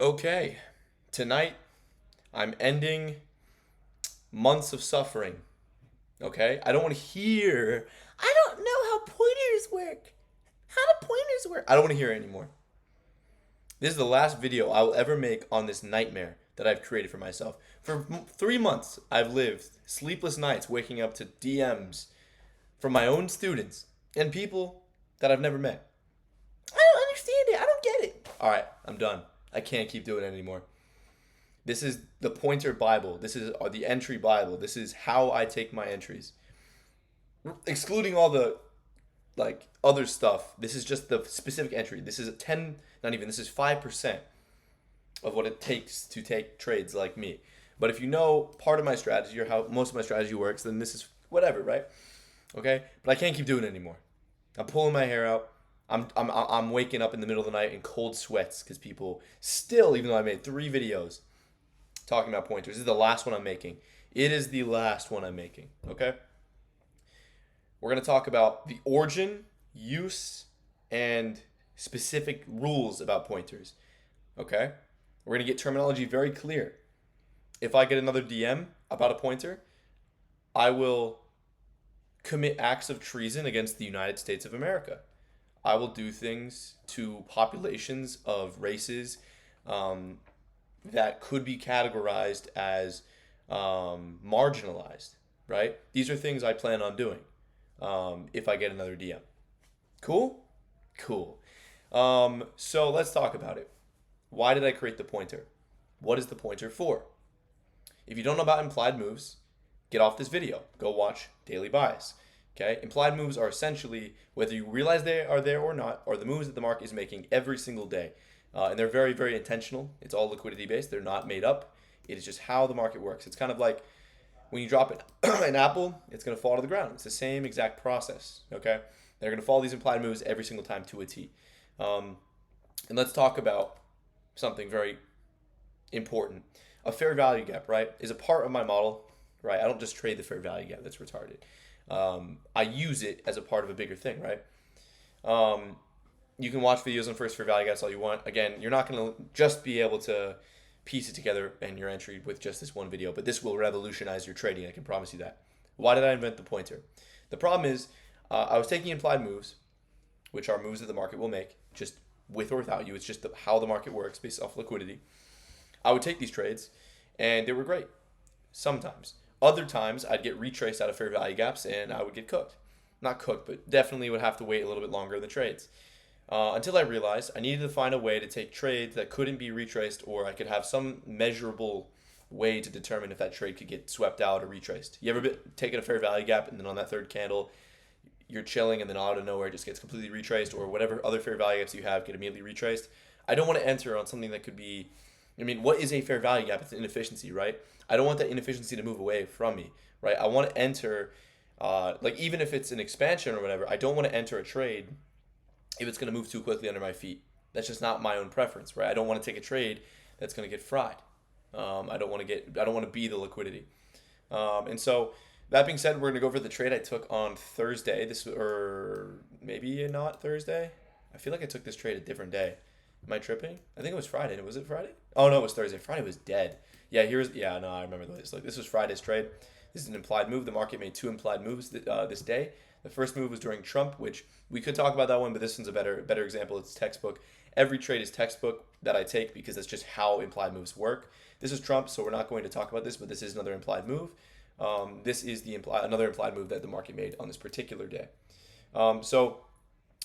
Okay, tonight I'm ending months of suffering. Okay, I don't want to hear. I don't know how pointers work. How do pointers work? I don't want to hear it anymore. This is the last video I will ever make on this nightmare that I've created for myself. For 3 months, I've lived sleepless nights waking up to DMs from my own students and people that I've never met. I don't understand it. I don't get it. All right, I'm done. I can't keep doing it anymore. This is the Pointer Bible. This is the entry Bible. This is how I take my entries. Excluding all the other stuff. This is just the specific entry. This is a 10, not even, this is 5% of what it takes to take trades like me. But if you know part of my strategy or how most of my strategy works, then this is whatever, right? Okay? But I can't keep doing it anymore. I'm pulling my hair out. I'm waking up in the middle of the night in cold sweats because people still, even though I made 3 videos talking about pointers, this is the last one I'm making. It is the last one I'm making, okay? We're going to talk about the origin, use, and specific rules about pointers, okay? We're going to get terminology very clear. If I get another DM about a pointer, I will commit acts of treason against the United States of America. I will do things to populations of races that could be categorized as marginalized, right? These are things I plan on doing if I get another DM. Cool? Cool. So let's talk about it. Why did I create the pointer? What is the pointer for? If you don't know about implied moves, get off this video. Go watch Daily Bias. Okay? Implied moves are essentially, whether you realize they are there or not, are the moves that the market is making every single day. And they're very, very intentional. It's all liquidity based. They're not made up. It is just how the market works. It's kind of like when you drop an apple, it's going to fall to the ground. It's the same exact process. Okay? They're going to follow these implied moves every single time to a T. And let's talk about something very important. A fair value gap, right, is a part of my model, right? I don't just trade the fair value gap. That's retarded. I use it as a part of a bigger thing, right? You can watch videos on first fair value gaps all you want. Again, you're not going to just be able to piece it together in your entry with just this one video, but this will revolutionize your trading. I can promise you that. Why did I invent the pointer? The problem is I was taking implied moves, which are moves that the market will make, just with or without you. It's just how the market works based off liquidity. I would take these trades, and they were great sometimes. Other times, I'd get retraced out of fair value gaps, and I would get cooked. Not cooked, but definitely would have to wait a little bit longer in the trades. Until I realized I needed to find a way to take trades that couldn't be retraced, or I could have some measurable way to determine if that trade could get swept out or retraced. You ever taken a fair value gap, and then on that third candle, you're chilling, and then out of nowhere it just gets completely retraced, or whatever other fair value gaps you have get immediately retraced? I don't want to enter on something that could be, what is a fair value gap? It's an inefficiency, right? I don't want that inefficiency to move away from me, right? I want to enter, even if it's an expansion or whatever, I don't want to enter a trade if it's going to move too quickly under my feet. That's just not my own preference, right? I don't want to take a trade that's going to get fried. I don't want to be the liquidity. And so that being said, we're going to go over the trade I took on Thursday. Or maybe not Thursday. I feel like I took this trade a different day. Am I tripping? I think it was Friday. Was it Friday? Oh no, it was Thursday. Friday was dead. Yeah, no, I remember this. This was Friday's trade. This is an implied move. The market made 2 implied moves this day. The first move was during Trump, which we could talk about that one, but this one's a better example. It's textbook. Every trade is textbook that I take because that's just how implied moves work. This is Trump, so we're not going to talk about this, but this is another implied move. This is another implied move that the market made on this particular day. So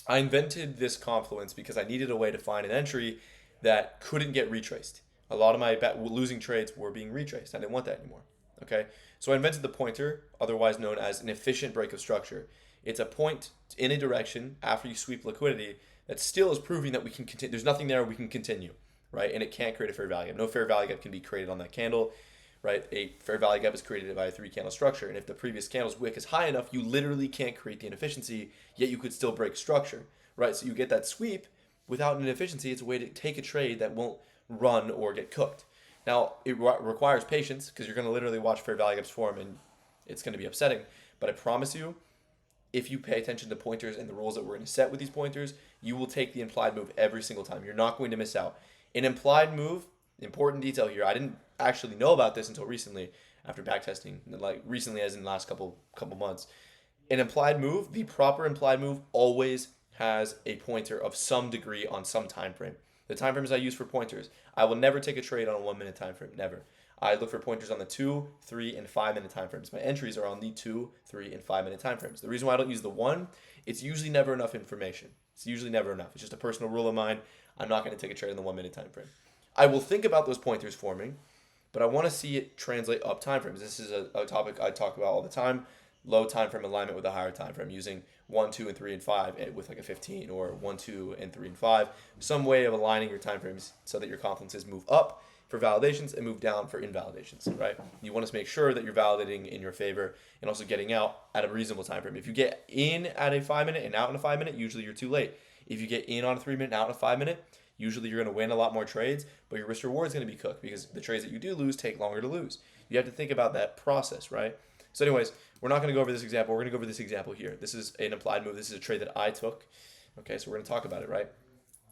I invented this confluence because I needed a way to find an entry that couldn't get retraced. A lot of my losing trades were being retraced. I didn't want that anymore. Okay, so I invented the pointer, otherwise known as an efficient break of structure. It's a point in a direction after you sweep liquidity that still is proving that we can continue. There's nothing there, we can continue, right? And it can't create a fair value gap. No fair value gap can be created on that candle, right? A fair value gap is created by a 3-candle structure. And if the previous candle's wick is high enough, you literally can't create the inefficiency, yet you could still break structure, right? So you get that sweep without an inefficiency. It's a way to take a trade that won't run or get cooked. Now, it requires patience because you're going to literally watch fair value gaps form and it's going to be upsetting. But I promise you, if you pay attention to pointers and the rules that we're going to set with these pointers, you will take the implied move every single time. You're not going to miss out. An implied move, important detail here. I didn't actually know about this until recently after backtesting, like recently as in the last couple months. An implied move, the proper implied move always has a pointer of some degree on some time frame. The time frames I use for pointers, I will never take a trade on a 1 minute time frame, never. I look for pointers on the 2, 3, and 5 minute time frames. My entries are on the 2, 3, and 5 minute time frames. The reason why I don't use the 1, it's usually never enough information. It's usually never enough. It's just a personal rule of mine. I'm not going to take a trade in the 1 minute time frame. I will think about those pointers forming, but I want to see it translate up time frames. This is a topic I talk about all the time. Low time frame alignment with a higher time frame, using 1, 2, and 3, and 5 with like a 15, or 1, 2, and 3, and 5. Some way of aligning your time frames so that your confidences move up for validations and move down for invalidations, right? You want to make sure that you're validating in your favor and also getting out at a reasonable time frame. If you get in at a 5 minute and out in a 5 minute, usually you're too late. If you get in on a 3 minute and out in a 5 minute, usually you're going to win a lot more trades, but your risk reward is going to be cooked because the trades that you do lose take longer to lose. You have to think about that process, right? So anyways, we're not going to go over this example. We're going to go over this example here. This is an implied move. This is a trade that I took. Okay, so we're going to talk about it, right?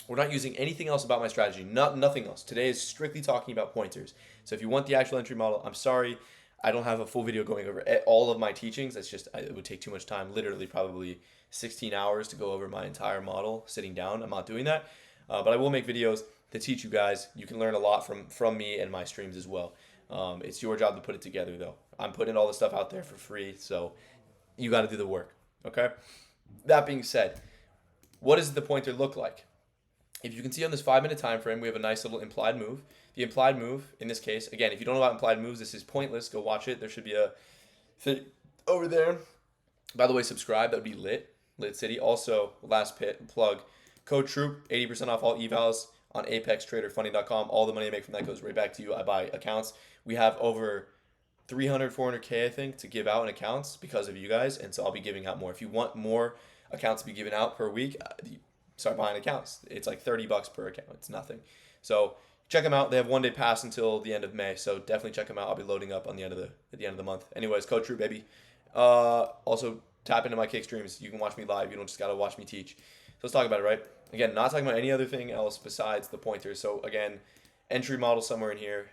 We're not using anything else about my strategy. Nothing else. Today is strictly talking about pointers. So if you want the actual entry model, I'm sorry. I don't have a full video going over all of my teachings. That's just, it would take too much time. Literally probably 16 hours to go over my entire model sitting down. I'm not doing that. But I will make videos to teach you guys. You can learn a lot from me and my streams as well. It's your job to put it together, though. I'm putting all the stuff out there for free, so you got to do the work, okay? That being said, what does the pointer look like? If you can see on this 5 minute time frame, we have a nice little implied move. The implied move, in this case, again, if you don't know about implied moves, this is pointless. Go watch it. There should be a thing over there. By the way, subscribe. That would be Lit City. Also, last plug, code TROOP, 80% off all evals on ApexTraderFunding.com. All the money I make from that goes right back to you. I buy accounts. We have over 300, 400K, I think, to give out in accounts because of you guys, and so I'll be giving out more. If you want more accounts to be given out per week, start buying accounts. It's like $30 per account. It's nothing. So check them out. They have 1 day pass until the end of May, so definitely check them out. I'll be loading up at the end of the month. Anyways, code TROOP, baby. Also, tap into my kick streams. You can watch me live. You don't just gotta watch me teach. So let's talk about it, right? Again, not talking about any other thing else besides the pointers. So again, entry model somewhere in here.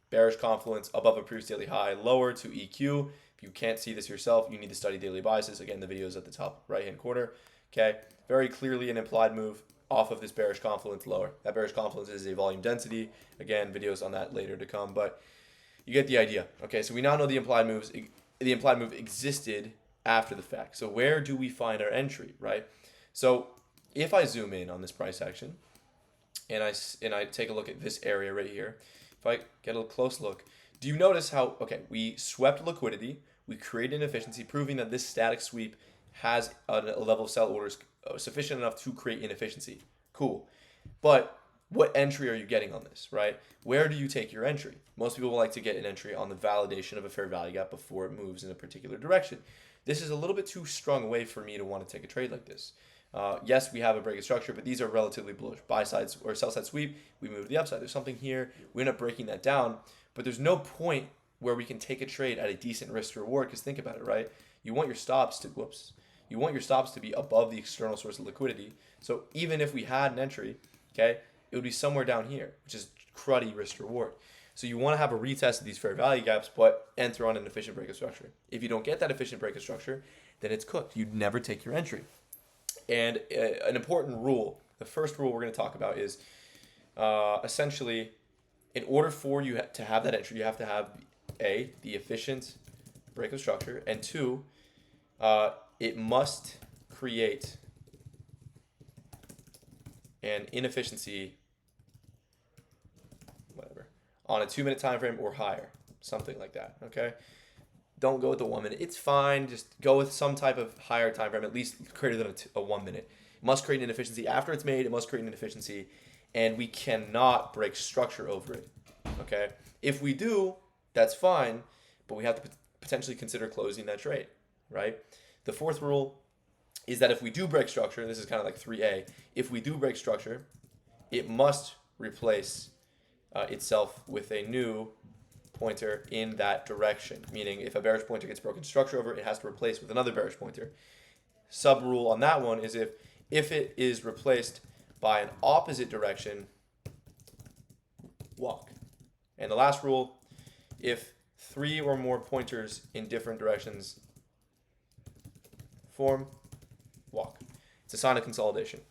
Bearish confluence above a previous daily high, lower to EQ. If you can't see this yourself, you need to study daily biases. Again, the video is at the top right-hand corner. Okay, very clearly an implied move off of this bearish confluence lower. That bearish confluence is a volume density. Again, videos on that later to come, but you get the idea. Okay, so we now know the implied moves. The implied move existed after the fact. So where do we find our entry, right? So if I zoom in on this price action and I take a look at this area right here, if I get a close look, do you notice how, okay, we swept liquidity, we created inefficiency, proving that this static sweep has a level of sell orders sufficient enough to create inefficiency. Cool. But what entry are you getting on this, right? Where do you take your entry? Most people like to get an entry on the validation of a fair value gap before it moves in a particular direction. This is a little bit too strong a way for me to want to take a trade like this. Yes, we have a break of structure, but these are relatively bullish. Buy side or sell side sweep, we move to the upside. There's something here. We end up breaking that down, but there's no point where we can take a trade at a decent risk to reward, because think about it, right? You want your stops to be above the external source of liquidity. So even if we had an entry, okay, it would be somewhere down here, which is cruddy risk to reward. So you want to have a retest of these fair value gaps, but enter on an efficient break of structure. If you don't get that efficient break of structure, then it's cooked. You'd never take your entry. And an important rule, the first rule we're going to talk about is essentially, in order for you to have that entry, you have to have A, the efficient break of structure, and 2, it must create an inefficiency, whatever, on a 2 minute time frame or higher, something like that, okay? Don't go with the 1 minute. It's fine. Just go with some type of higher time frame, at least greater than a 1 minute. It must create an inefficiency. After it's made, it must create an inefficiency, and we cannot break structure over it, okay? If we do, that's fine, but we have to potentially consider closing that trade, right? The fourth rule is that if we do break structure, this is kind of like 3A, if we do break structure, it must replace itself with a new pointer in that direction, meaning if a bearish pointer gets broken structure over, it has to replace with another bearish pointer. Sub rule on that one is if it is replaced by an opposite direction, walk. And the last rule, if 3 or more pointers in different directions form, walk. It's a sign of consolidation.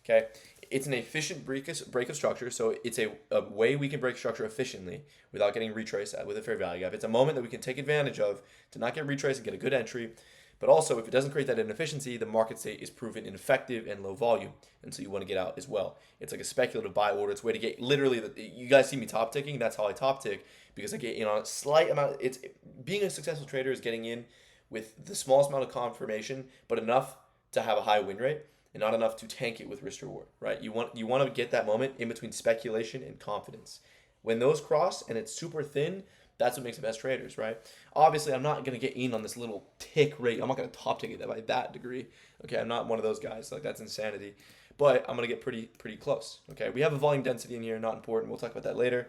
Okay? It's an efficient break of structure, so it's a way we can break structure efficiently without getting retraced with a fair value gap. It's a moment that we can take advantage of to not get retraced and get a good entry. But also, if it doesn't create that inefficiency, the market state is proven ineffective and low volume, and so you want to get out as well. It's like a speculative buy order. It's a way to get literally. You guys see me top ticking. That's how I top tick, because I get in on a slight amount. It's being a successful trader is getting in with the smallest amount of confirmation, but enough to have a high win rate, and not enough to tank it with risk reward. Right? You want to get that moment in between speculation and confidence. When those cross and it's super thin, that's what makes the best traders, right? Obviously, I'm not going to get in on this little tick rate. I'm not going to top tick it by that degree. Okay, I'm not one of those guys. Like, that's insanity. But I'm going to get pretty close. Okay, we have a volume density in here, not important. We'll talk about that later.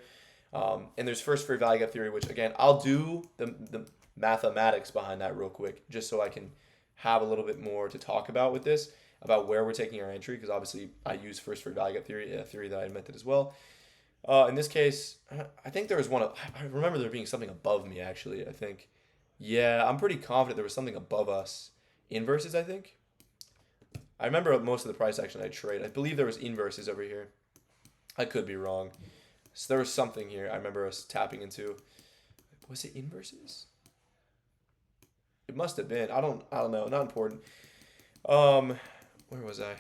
And there's first fair value gap theory, which, again, I'll do the mathematics behind that real quick, just so I can have a little bit more to talk about with this, about where we're taking our entry, because obviously I use first fair value gap theory, a theory that I invented as well. In this case, I think there was one. I remember there being something above me, actually. I think. Yeah, I'm pretty confident there was something above us. Inverses, I think. I remember most of the price action I trade. I believe there was inverses over here. I could be wrong. So there was something here I remember us tapping into. Was it inverses? It must have been. I don't know. Not important. Where was I?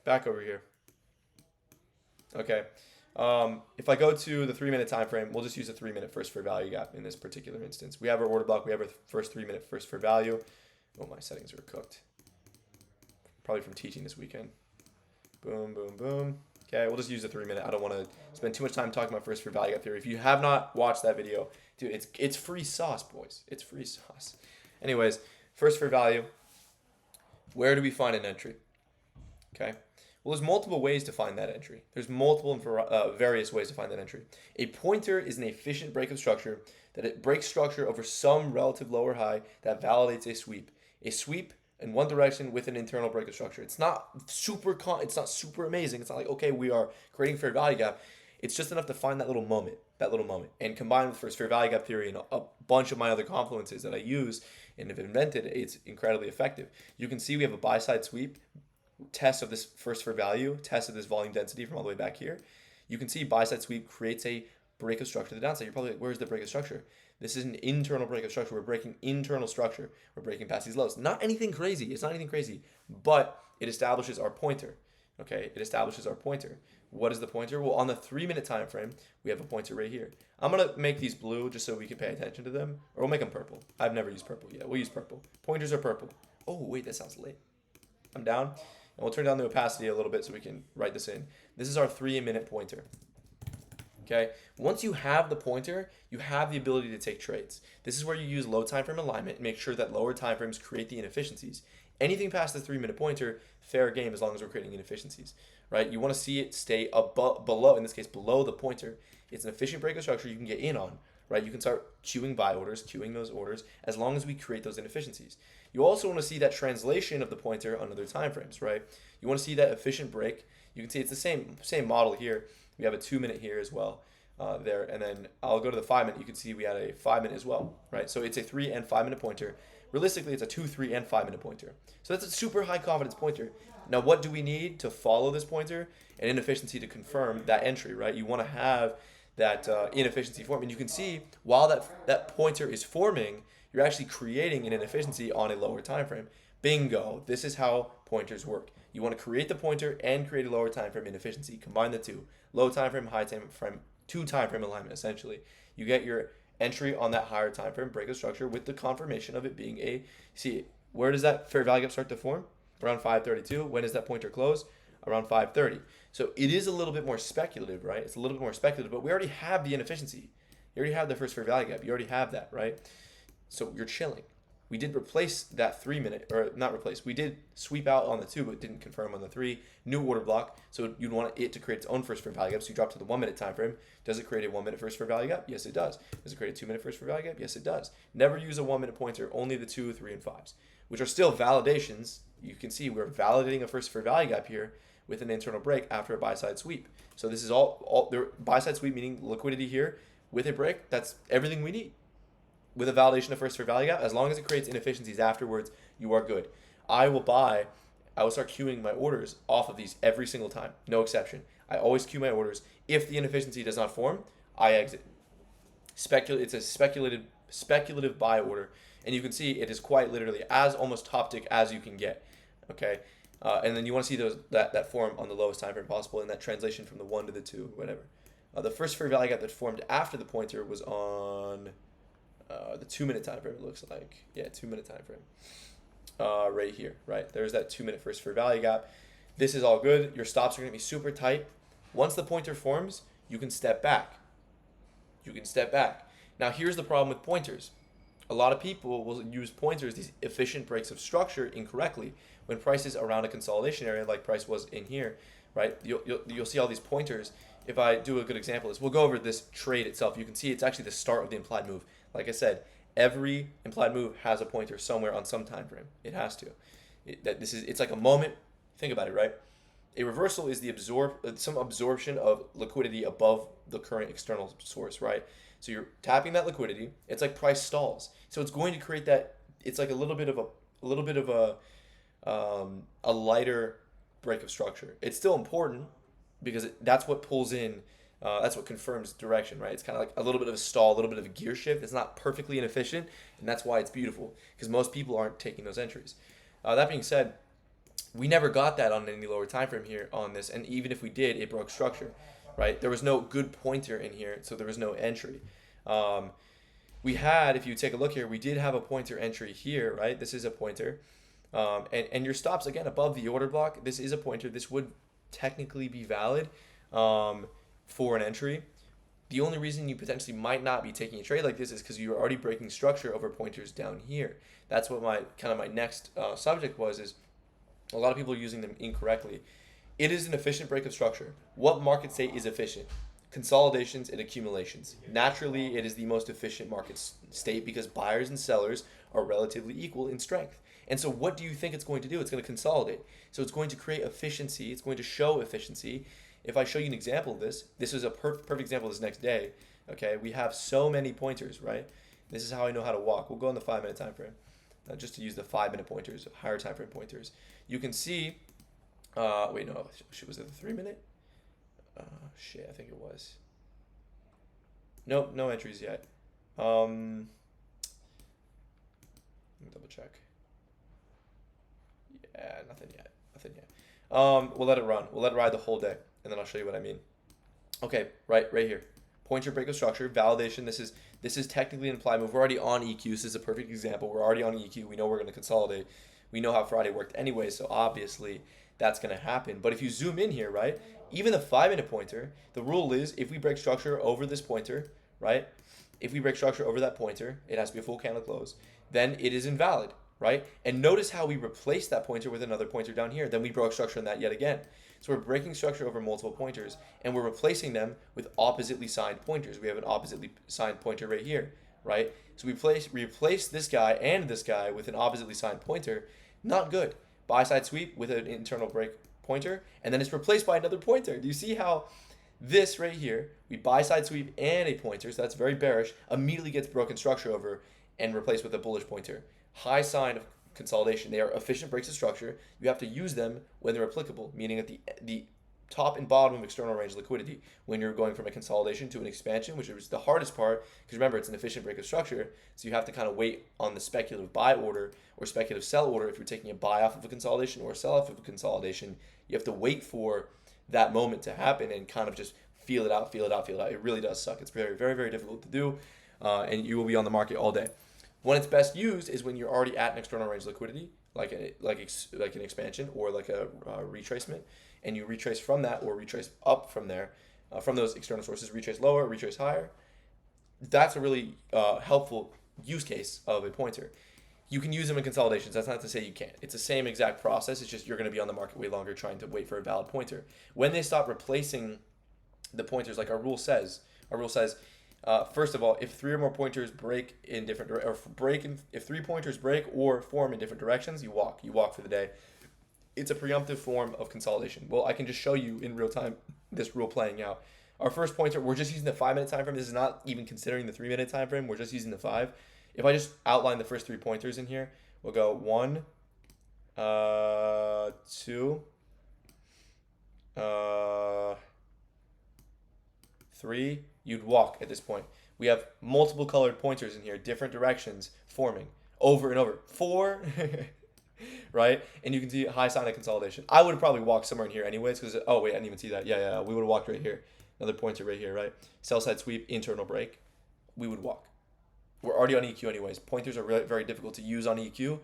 Back over here. Okay. If I go to the 3-minute time frame, we'll just use a 3-minute first fair value gap in this particular instance. We have our order block. We have our first 3-minute first fair value. Oh, my settings are cooked. Probably from teaching this weekend. Boom, boom, boom. Okay, we'll just use the 3-minute. I don't want to spend too much time talking about first fair value gap theory. If you have not watched that video, dude, it's free sauce, boys. It's free sauce. Anyways, first fair value. Where do we find an entry? Okay. Well, there's multiple ways to find that entry. There's multiple various ways to find that entry. A pointer is an efficient break of structure that it breaks structure over some relative lower high that validates a sweep. A sweep in one direction with an internal break of structure. It's not super amazing. It's not like, okay, we are creating fair value gap. It's just enough to find that little moment. And combined with first fair value gap theory and a bunch of my other confluences that I use and have invented, it's incredibly effective. You can see we have a buy side sweep. Test of this first fair value, test of this volume density from all the way back here. You can see buy side sweep creates a break of structure to the downside. You're probably like, where's the break of structure? This is an internal break of structure. We're breaking internal structure. We're breaking past these lows. Not anything crazy. It's not anything crazy, but it establishes our pointer. Okay, it establishes our pointer. What is the pointer? Well, on the 3-minute time frame, we have a pointer right here. I'm gonna make these blue just so we can pay attention to them, or we'll make them purple. I've never used purple yet. We'll use purple. Pointers are purple. Oh wait, that sounds lit. I'm down. And we'll turn down the opacity a little bit so we can write this in. This is our 3-minute pointer. Okay. Once you have the pointer, you have the ability to take trades. This is where you use low time frame alignment and make sure that lower time frames create the inefficiencies. Anything past the 3-minute pointer, fair game as long as we're creating inefficiencies, right? You want to see it stay below, in this case, below the pointer. It's an efficient break of structure you can get in on, right? You can start queuing buy orders, queuing those orders, as long as we create those inefficiencies. You also want to see that translation of the pointer on other time frames, right? You want to see that efficient break. You can see it's the same model here. We have a 2-minute here as well there. And then I'll go to the 5-minute. You can see we had a 5-minute as well, right? So it's a 3 and 5-minute pointer. Realistically, it's a 2, 3, and 5-minute pointer. So that's a super high confidence pointer. Now, what do we need to follow this pointer? An inefficiency to confirm that entry, right? You want to have that inefficiency form. And you can see while that pointer is forming, you're actually creating an inefficiency on a lower time frame. Bingo. This is how pointers work. You want to create the pointer and create a lower time frame inefficiency. Combine the two. Low time frame, high time frame, 2 time frame alignment, essentially. You get your entry on that higher time frame break of structure with the confirmation of it being a, see, where does that fair value gap start to form? Around 532. When does that pointer close? Around 530. So it is a little bit more speculative, right? It's a little bit more speculative, but we already have the inefficiency. You already have the first fair value gap. You already have that, right? So you're chilling. We did replace that 3-minute, or not replace. We did sweep out on the 2, but didn't confirm on the 3. New order block. So you'd want it to create its own first fair value gap. So you drop to the 1-minute time frame. Does it create a 1-minute first fair value gap? Yes, it does. Does it create a 2-minute first fair value gap? Yes, it does. Never use a 1-minute pointer. Only the 2, 3, and 5s, which are still validations. You can see we're validating a first fair value gap here with an internal break after a buy side sweep. So this is all their buy side sweep, meaning liquidity here with a break. That's everything we need. With a validation of first fair value gap, as long as it creates inefficiencies afterwards, you are good. I will start queuing my orders off of these every single time, no exception. I always queue my orders. If the inefficiency does not form, I exit. It's a speculative buy order, and you can see it is quite literally as almost top tick as you can get. Okay, and then you want to see that form on the lowest time frame possible, and that translation from the 1 to the 2, whatever. The first fair value gap that formed after the pointer was on the 2-minute time frame. It looks like 2-minute time frame. Right here, right there's that 2-minute first fair value gap. This is all good. Your stops are going to be super tight. Once the pointer forms, you can step back. Now here's the problem with pointers. A lot of people will use pointers, these efficient breaks of structure, incorrectly when price is around a consolidation area like price was in here, right? You'll see all these pointers. If I do a good example is, we'll go over this trade itself. You can see it's actually the start of the implied move. Like I said, every implied move has a pointer somewhere on some time frame. It has to. It's like a moment. Think about it, right? A reversal is some absorption of liquidity above the current external source, right? So you're tapping that liquidity. It's like price stalls. So it's going to create that. It's like a little bit of a lighter break of structure. It's still important because that's what pulls in. That's what confirms direction, right? It's kind of like a little bit of a stall, a little bit of a gear shift. It's not perfectly inefficient, and that's why it's beautiful, because most people aren't taking those entries. That being said, we never got that on any lower time frame here on this, and even if we did, it broke structure, right? There was no good pointer in here, so there was no entry. We had, if you take a look here, we did have a pointer entry here, right? This is a pointer, and your stops again above the order block. This is a pointer. This would technically be valid for an entry. The only reason you potentially might not be taking a trade like this is because you're already breaking structure over pointers down here. That's what my next subject was, is a lot of people are using them incorrectly. It is an efficient break of structure. What market state is efficient? Consolidations and accumulations. Naturally, it is the most efficient market state because buyers and sellers are relatively equal in strength. And so what do you think it's going to do? It's going to consolidate. So it's going to create efficiency. It's going to show efficiency. If I show you an example of this, this is a perfect example of this next day. Okay, we have so many pointers, right? This is how I know how to walk. We'll go on the 5-minute time frame, just to use the 5-minute pointers, higher time frame pointers. You can see, was it the 3-minute? I think it was. Nope, no entries yet. Let me double check. Yeah, nothing yet. We'll let it run. We'll let it ride the whole day, and then I'll show you what I mean. Okay, right here. Pointer break of structure, validation. This is technically an implied move. We're already on EQ. This is a perfect example. We're already on EQ. We know we're going to consolidate. We know how Friday worked anyway, so obviously that's going to happen. But if you zoom in here, right, even the 5-minute pointer, the rule is if we break structure over this pointer, right, if we break structure over that pointer, it has to be a full candle close, then it is invalid, right? And notice how we replaced that pointer with another pointer down here. Then we broke structure on that yet again. So we're breaking structure over multiple pointers, and we're replacing them with oppositely signed pointers. We have an oppositely signed pointer right here, right? So we replace this guy and this guy with an oppositely signed pointer. Not good. Buy side sweep with an internal break pointer, and then it's replaced by another pointer. Do you see how this right here, we buy side sweep and a pointer, so that's very bearish, immediately gets broken structure over and replaced with a bullish pointer. High sign of consolidation. They are efficient breaks of structure. You have to use them when they're applicable, meaning at the top and bottom of external range liquidity when you're going from a consolidation to an expansion, which is the hardest part, because remember, it's an efficient break of structure, so you have to kind of wait on the speculative buy order or speculative sell order. If you're taking a buy off of a consolidation or a sell off of a consolidation, you have to wait for that moment to happen and kind of just feel it out. It really does suck. It's very, very, very difficult to do, and you will be on the market all day. When it's best used is when you're already at an external range liquidity, like an expansion or like a retracement, and you retrace from that or retrace up from there, from those external sources, retrace lower, retrace higher. That's a really helpful use case of a pointer. You can use them in consolidations. That's not to say you can't. It's the same exact process. It's just you're going to be on the market way longer trying to wait for a valid pointer. When they stop replacing the pointers, like our rule says, first of all, if 3 or more pointers break in different if 3 pointers break or form in different directions, you walk for the day. it's a preemptive form of consolidation. Well, I can just show you in real time this rule playing out. Our first pointer, we're just using the 5 minute time frame. This is not even considering the 3 minute time frame. We're just using the 5. If I just outline the first 3 pointers in here, we'll go 1, 2, 3. You'd walk at this point. We have multiple colored pointers in here, different directions forming over and over. 4, right? And you can see high sign of consolidation. I would have probably walked somewhere in here anyways because, oh wait, I didn't even see that. Yeah, we would have walked right here. Another pointer right here, right? Sell side sweep, internal break. We would walk. We're already on EQ anyways. Pointers are really, very difficult to use on EQ.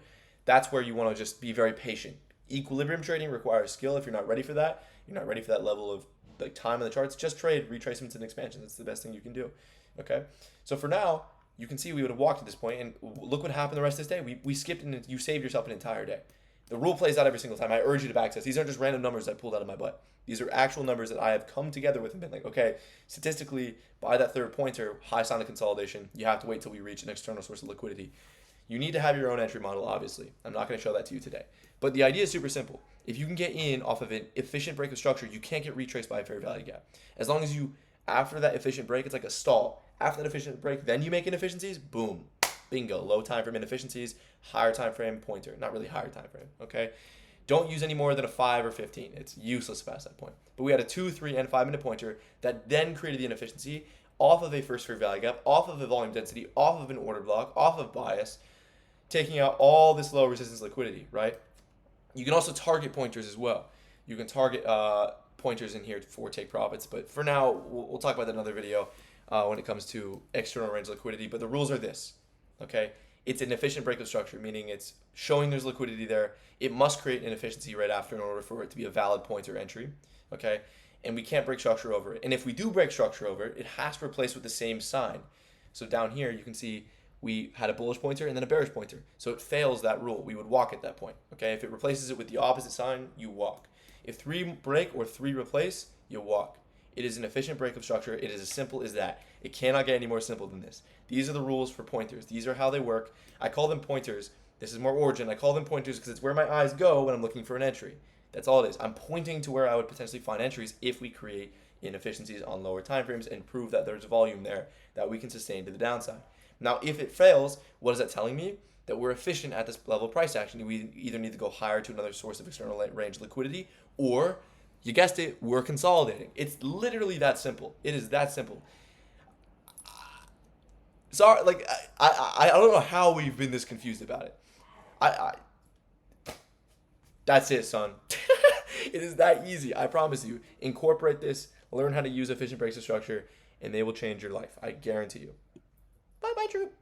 That's where you want to just be very patient. Equilibrium trading requires skill. If you're not ready for that, you're not ready for that level of like time in the charts, just trade retracements and expansions. That's the best thing you can do. Okay, so for now, you can see we would have walked at this point, and look what happened the rest of this day. We skipped, and you saved yourself an entire day. The rule plays out every single time. I urge you to backtest. These aren't just random numbers I pulled out of my butt. These are actual numbers that I have come together with and been like, okay, statistically, by that third pointer, high sign of consolidation, you have to wait till we reach an external source of liquidity. You need to have your own entry model, obviously. I'm not going to show that to you today. But the idea is super simple. If you can get in off of an efficient break of structure, you can't get retraced by a fair value gap. As long as you, after that efficient break, it's like a stall. After that efficient break, then you make inefficiencies, boom, bingo. Low time frame inefficiencies, higher time frame pointer. Not really higher time frame, okay? Don't use any more than a 5 or 15. It's useless past that point. But we had a 2, 3, and 5 minute pointer that then created the inefficiency off of a first fair value gap, off of a volume density, off of an order block, off of bias, taking out all this low resistance liquidity, right? You can also target pointers as well. You can target pointers in here for take profits. But for now, we'll talk about that in another video when it comes to external range liquidity. But the rules are this, okay? It's an efficient break of structure, meaning it's showing there's liquidity there. It must create an efficiency right after in order for it to be a valid pointer entry, okay? And we can't break structure over it. And if we do break structure over it, it has to replace with the same sign. So down here, you can see we had a bullish pointer and then a bearish pointer. So it fails that rule. We would walk at that point, okay? If it replaces it with the opposite sign, you walk. If 3 break or 3 replace, you walk. It is an efficient break of structure. It is as simple as that. It cannot get any more simple than this. These are the rules for pointers. These are how they work. I call them pointers. This is more origin. I call them pointers because it's where my eyes go when I'm looking for an entry. That's all it is. I'm pointing to where I would potentially find entries if we create inefficiencies on lower time frames and prove that there's volume there that we can sustain to the downside. Now, if it fails, what is that telling me? That we're efficient at this level of price action. We either need to go higher to another source of external range liquidity, or, you guessed it, we're consolidating. It's literally that simple. It is that simple. Sorry, like, I don't know how we've been this confused about it. That's it, son. It is that easy. I promise you. Incorporate this, learn how to use efficient breaks of structure, and they will change your life. I guarantee you. Bye-bye, troop.